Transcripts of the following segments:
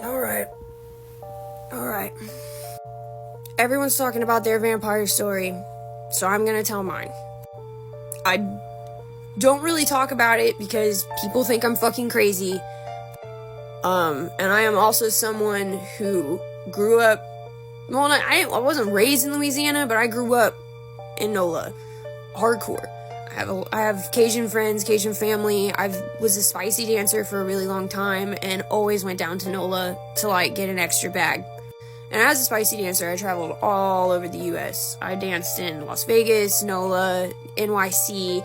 Alright. Alright. Everyone's talking about their vampire story, so I'm gonna tell mine. I don't really talk about it because people think I'm fucking crazy. And I am also someone who grew up, well, I wasn't raised in Louisiana, but I grew up in NOLA. Hardcore. I have Cajun friends, Cajun family. I was a spicy dancer for a really long time and always went down to NOLA to, get an extra bag. And as a spicy dancer, I traveled all over the US. I danced in Las Vegas, NOLA, NYC,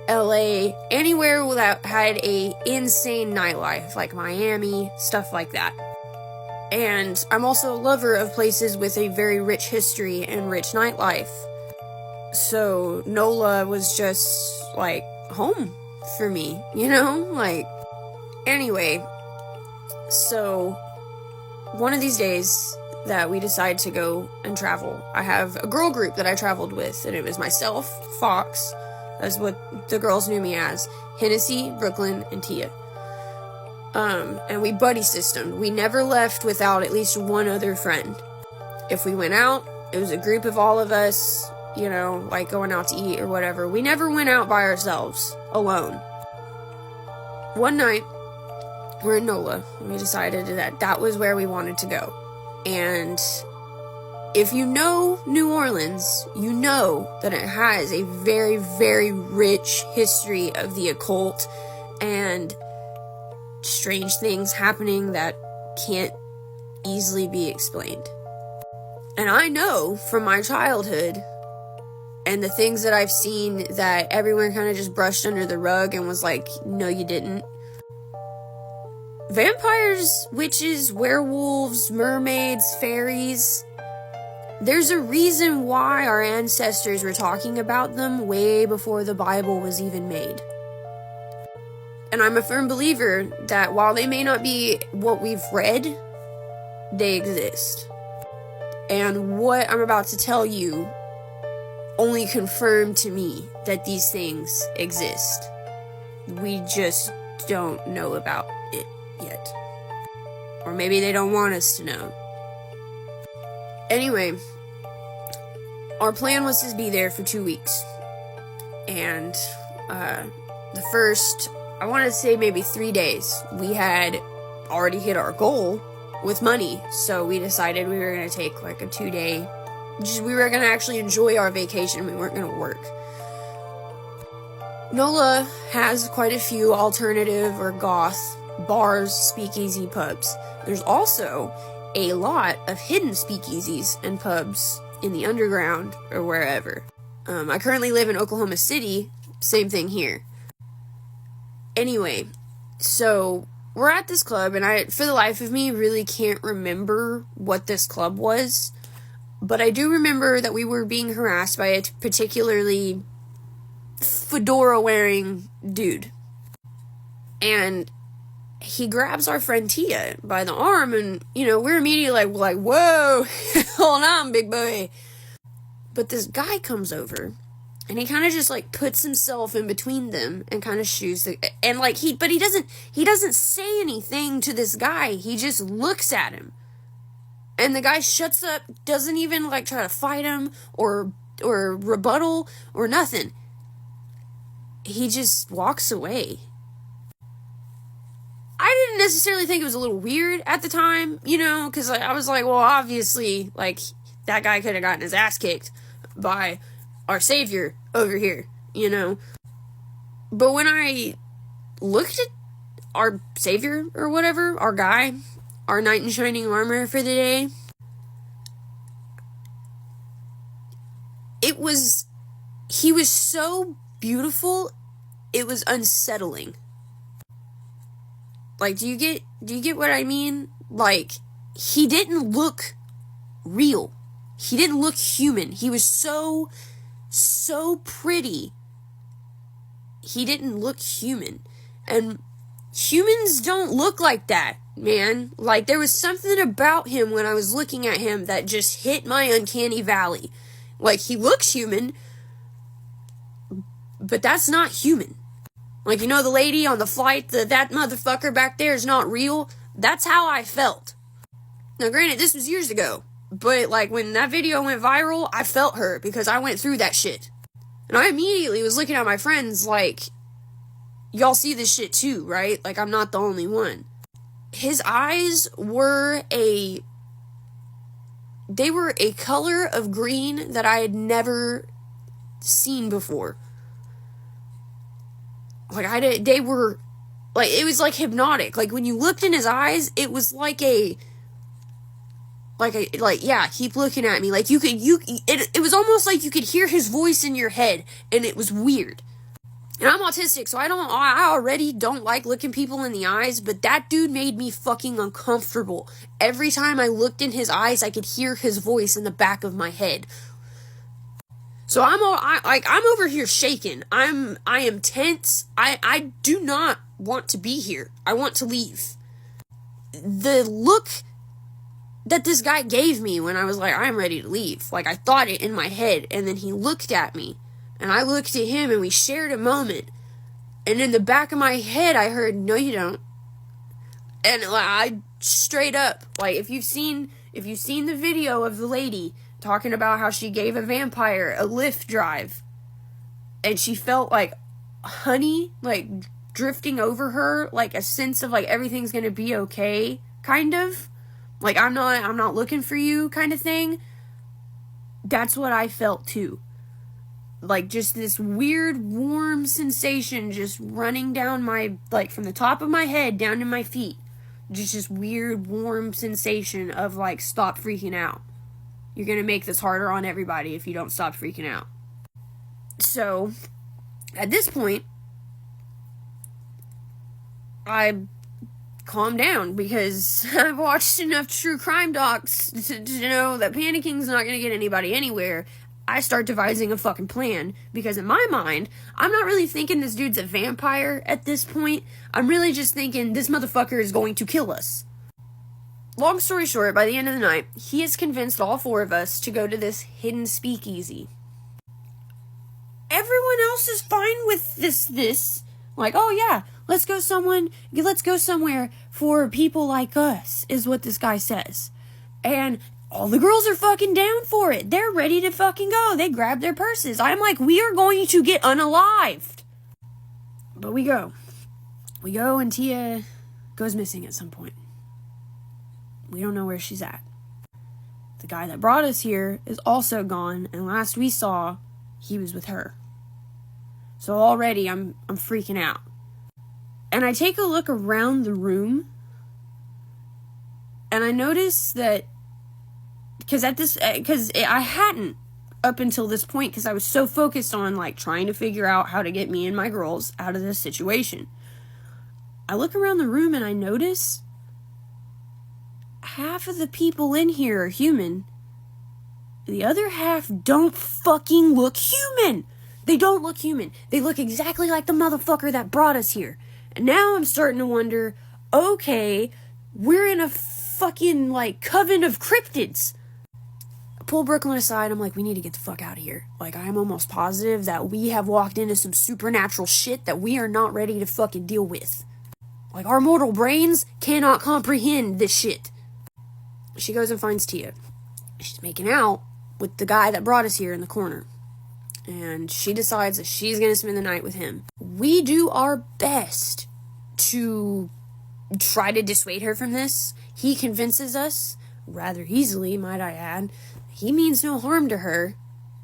LA, anywhere that had a insane nightlife, like Miami, stuff like that. And I'm also a lover of places with a very rich history and rich nightlife. So NOLA was just, home for me, Anyway, so one of these days that we decide to go and travel, I have a girl group that I traveled with, and it was myself, Fox, that's what the girls knew me as, Hennessy, Brooklyn, and Tia. And we buddy systemed. We never left without at least one other friend. If we went out, it was a group of all of us, going out to eat or whatever. We never went out by ourselves, alone. One night, we're in NOLA, and we decided that was where we wanted to go. And if you know New Orleans, you know that it has a very, very rich history of the occult and strange things happening that can't easily be explained. And I know from my childhood and the things that I've seen that everyone kind of just brushed under the rug and was like, no, you didn't. Vampires, witches, werewolves, mermaids, fairies. There's a reason why our ancestors were talking about them way before the Bible was even made. And I'm a firm believer that while they may not be what we've read, they exist. And what I'm about to tell you only confirmed to me that these things exist. We just don't know about it yet. Or maybe they don't want us to know. Anyway, our plan was to be there for 2 weeks. And the first, I want to say maybe 3 days, we had already hit our goal with money. So we decided we were going to take a 2-day, we were going to actually enjoy our vacation. We weren't going to work. NOLA has quite a few alternative or goth bars, speakeasy pubs. There's also a lot of hidden speakeasies and pubs in the underground or wherever. I currently live in Oklahoma City, same thing here. Anyway, so we're at this club, and I, for the life of me, really can't remember what this club was, but I do remember that we were being harassed by a particularly fedora-wearing dude. And he grabs our friend Tia by the arm, and, we're immediately like, whoa, hold on, big boy. But this guy comes over, and he kind of just, puts himself in between them and kind of shoos and, he doesn't say anything to this guy. He just looks at him. And the guy shuts up, doesn't even, try to fight him or rebuttal or nothing. He just walks away. I didn't necessarily think it was a little weird at the time, because I was like, well, obviously, that guy could have gotten his ass kicked by our savior over here, But when I looked at our savior or whatever, our guy, our knight in shining armor for the day, he was so beautiful, it was unsettling. Do you get what I mean? He didn't look real. He didn't look human. He was so pretty. He didn't look human. And humans don't look like that, man. There was something about him when I was looking at him that just hit my uncanny valley. He looks human, but that's not human. The lady on the flight, that motherfucker back there is not real. That's how I felt. Now, granted, this was years ago, but, like, when that video went viral, I felt her, because I went through that shit. And I immediately was looking at my friends like, y'all see this shit too, right? Like, I'm not the only one. His eyes were they were a color of green that I had never seen before. Like, they were, like, it was like hypnotic. Like, when you looked in his eyes, it was like, yeah, keep looking at me. Like, it was almost like you could hear his voice in your head, and it was weird. And I'm autistic, so I already don't like looking people in the eyes, but that dude made me fucking uncomfortable. Every time I looked in his eyes, I could hear his voice in the back of my head. So I'm over here shaking. I am tense. I do not want to be here. I want to leave. The look that this guy gave me when I was like, I'm ready to leave. Like, I thought it in my head, and then he looked at me. And I looked at him, and we shared a moment. And in the back of my head, I heard, no, you don't. And I straight up, like, if you've seen the video of the lady talking about how she gave a vampire a Lyft drive, and she felt like honey, like, drifting over her, like a sense of, like, everything's gonna be okay, kind of. Like, I'm not looking for you, kind of thing. That's what I felt, too. Like, just this weird, warm sensation just running down my, like, from the top of my head down to my feet. Just this weird, warm sensation of, like, stop freaking out. You're gonna make this harder on everybody if you don't stop freaking out. So, at this point, I calmed down, because I've watched enough true crime docs to know that panicking's not gonna get anybody anywhere. I start devising a fucking plan, because in my mind, I'm not really thinking this dude's a vampire at this point. I'm really just thinking this motherfucker is going to kill us. Long story short, by the end of the night, he has convinced all four of us to go to this hidden speakeasy. Everyone else is fine with this. Like, oh yeah, let's go somewhere for people like us, is what this guy says. And all the girls are fucking down for it. They're ready to fucking go. They grab their purses. I'm like, we are going to get unalived. But we go. We go, and Tia goes missing at some point. We don't know where she's at. The guy that brought us here is also gone, and last we saw, he was with her. So already I'm freaking out. And I take a look around the room, and I notice that because I hadn't up until this point, because I was so focused on, like, trying to figure out how to get me and my girls out of this situation. I look around the room and I notice half of the people in here are human. The other half don't fucking look human. They don't look human. They look exactly like the motherfucker that brought us here. And now I'm starting to wonder, okay, we're in a fucking, like, coven of cryptids. I pull Brooklyn aside. I'm like, we need to get the fuck out of here. Like, I'm almost positive that we have walked into some supernatural shit that we are not ready to fucking deal with. Like, our mortal brains cannot comprehend this shit. She goes and finds Tia. She's making out with the guy that brought us here in the corner. And she decides that she's going to spend the night with him. We do our best to try to dissuade her from this. He convinces us, rather easily, might I add. He means no harm to her.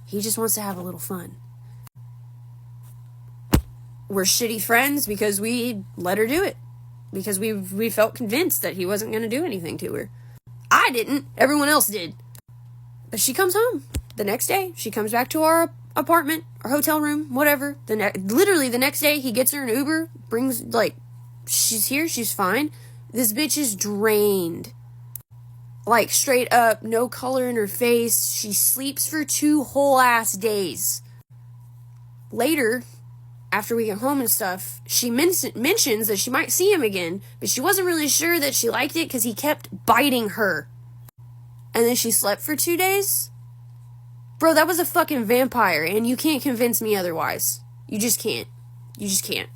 He just wants to have a little fun. We're shitty friends because we let her do it. Because we felt convinced that he wasn't going to do anything to her. I didn't. Everyone else did. But she comes home the next day. She comes back to our apartment, our hotel room, whatever. Literally the next day, he gets her an Uber, brings, like, she's here, she's fine. This bitch is drained. Like, straight up, no color in her face. She sleeps for 2 whole ass days. Later, after we get home and stuff, she mentions that she might see him again, but she wasn't really sure that she liked it because he kept biting her. And then she slept for 2 days? Bro, that was a fucking vampire, and you can't convince me otherwise. You just can't. You just can't.